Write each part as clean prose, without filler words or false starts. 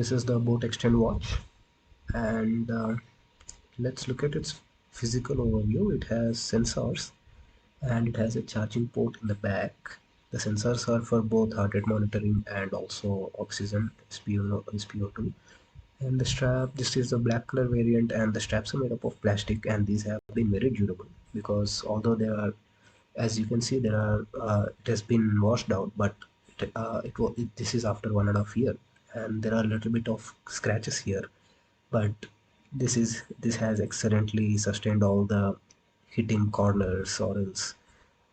this is the Boat Xtend watch, and let's look at its physical overview. It has sensors and it has a charging port in the back. The sensors are for both heart rate monitoring and also oxygen SpO2. And the strap, this is the black color variant, and the straps are made up of plastic, and these have been very durable because although they are, as you can see, there are it has been washed out, but this is after 1.5 years, and there are a little bit of scratches here, but this has excellently sustained all the hitting corners or else,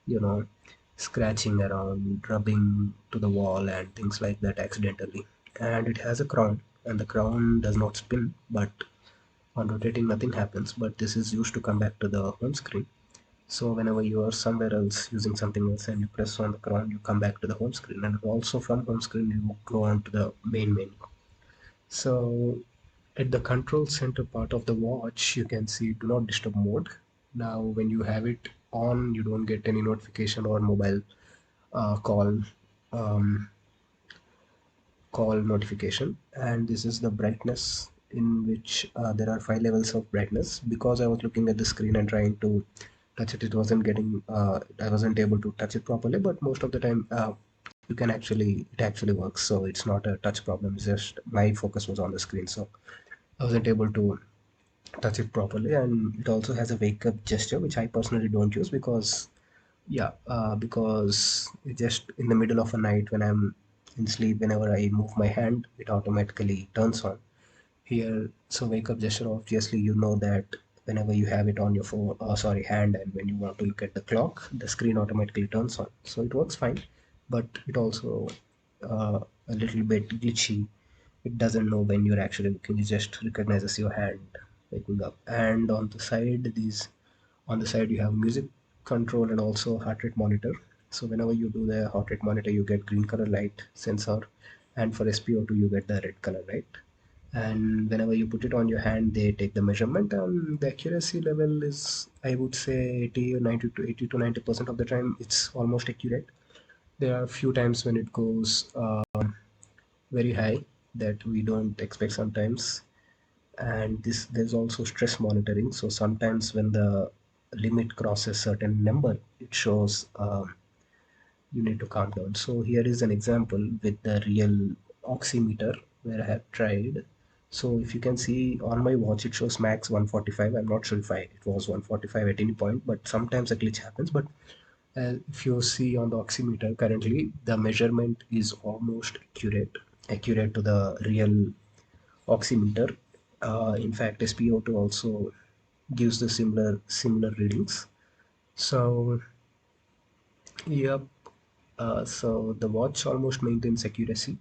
you know, scratching around, rubbing to the wall and things like that accidentally. And it has a crown, and the crown does not spin, but on rotating nothing happens, but this is used to come back to the home screen. So whenever you are somewhere else using something else and you press on the crown, you come back to the home screen, and also from home screen you go on to the main menu. So at the control center part of the watch, you can see do not disturb mode. Now when you have it on, you don't get any notification or mobile call um, call notification. And this is the brightness, in which there are 5 levels of brightness. Because I was looking at the screen and trying to touch it, it wasn't getting I wasn't able to touch it properly, but most of the time you can actually, it actually works, so it's not a touch problem. It's just my focus was on the screen, so I wasn't able to touch it properly. And it also has a wake up gesture, which I personally don't use because because it just in the middle of a night when I'm in sleep, whenever I move my hand, it automatically turns on here. So wake up gesture, obviously you know that whenever you have it on your phone, sorry, hand, and when you want to look at the clock, the screen automatically turns on, so it works fine. But it also a little bit glitchy. It doesn't know when you're actually looking, it just recognizes your hand waking up. And on the side you have music control and also heart rate monitor. So whenever you do the heart rate monitor, you get green color light sensor, and for SpO2 you get the red color light. And whenever you put it on your hand, they take the measurement, and the accuracy level is, I would say, 80 or 90 to 80 to 90% of the time it's almost accurate. There are a few times when it goes very high that we don't expect sometimes. And this, there's also stress monitoring, so sometimes when the limit crosses certain number, it shows you need to calm down. So here is an example with the real oximeter where I have tried. So if you can see on my watch, it shows max 145. I'm not sure if it was 145 at any point, but sometimes a glitch happens. But if you see on the oximeter currently, the measurement is almost accurate to the real oximeter. In fact, SpO2 also gives the similar readings. So yep. So the watch almost maintains accuracy.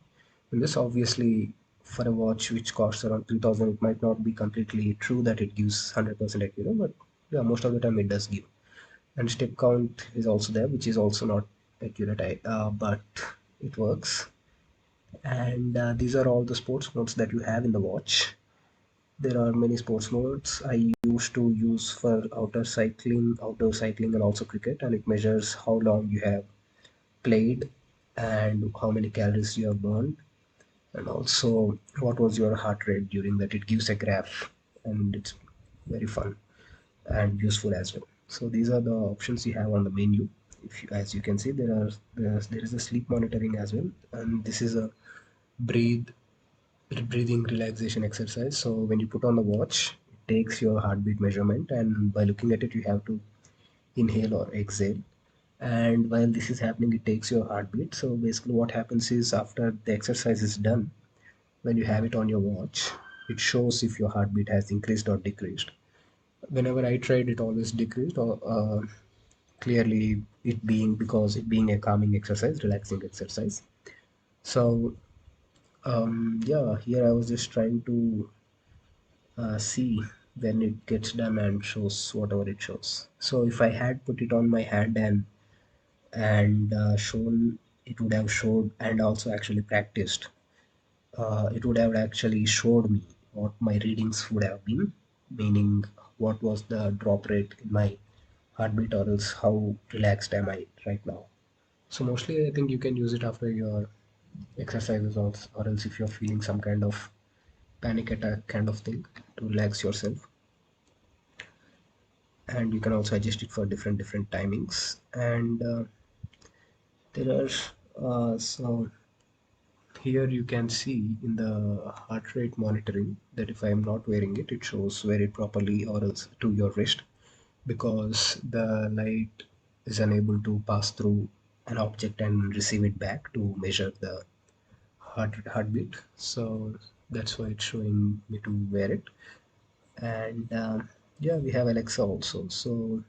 And this obviously, for a watch which costs around 3,000, it might not be completely true that it gives 100% accurate, but yeah, most of the time it does give. And step count is also there, which is also not accurate, but it works. And these are all the sports modes that you have in the watch. There are many sports modes I used to use for outdoor cycling, and also cricket, and it measures how long you have played and how many calories you have burned, and also what was your heart rate during that. It gives a graph, and it's very fun and useful as well. So these are the options you have on the menu. If you, as you can see, there is a sleep monitoring as well, and this is a breathe breathing relaxation exercise. So when you put on the watch, it takes your heartbeat measurement, and by looking at it, you have to inhale or exhale. And while this is happening, it takes your heartbeat. So basically what happens is, after the exercise is done, when you have it on your watch, it shows if your heartbeat has increased or decreased. Whenever I tried, it always decreased, or clearly it being, because it being a calming exercise, relaxing exercise. So yeah, here I was just trying to see when it gets done and shows whatever it shows. So if I had put it on my hand and shown, it would have showed, and also actually practiced, it would have actually showed me what my readings would have been, meaning what was the drop rate in my heartbeat, or else how relaxed am I right now. So mostly I think you can use it after your exercises, or else if you're feeling some kind of panic attack kind of thing to relax yourself. And you can also adjust it for different timings. And there are so here you can see in the heart rate monitoring that if I am not wearing it, it shows wear it properly or else to your wrist, because the light is unable to pass through an object and receive it back to measure the heartbeat. So that's why it's showing me to wear it. And yeah, we have Alexa also. So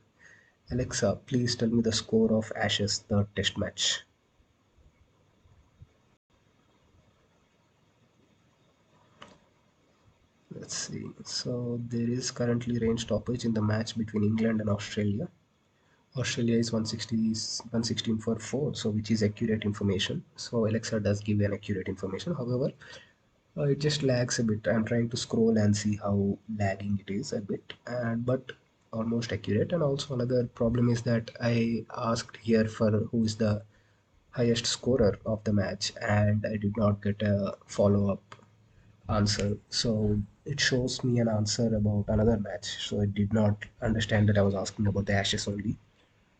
Alexa, please tell me the score of Ashes third test match. Let's see. So there is currently rain stoppage in the match between England and Australia. Australia is 160, 116 for 4, so which is accurate information. So Alexa does give an accurate information. However, it just lags a bit. I'm trying to scroll and see how lagging it is a bit, and but almost accurate. And also another problem is that I asked here for who is the highest scorer of the match, and I did not get a follow-up answer. So it shows me an answer about another match. So it did not understand that I was asking about the Ashes only.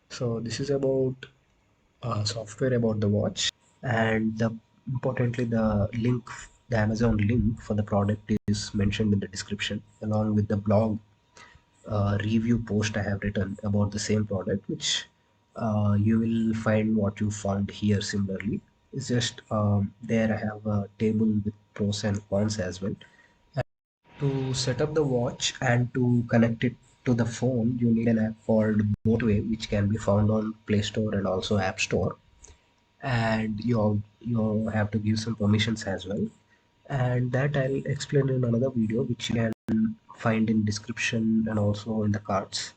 So this is about software about the watch, and importantly the link, the Amazon link for the product is mentioned in the description along with the blog review post I have written about the same product, which you will find what you found here similarly. It's just there I have a table with pros and cons as well. To set up the watch and to connect it to the phone, you need an app called Boatway, which can be found on Play Store and also App Store. And you have to give some permissions as well. And that I'll explain in another video, which you can find in description and also in the cards.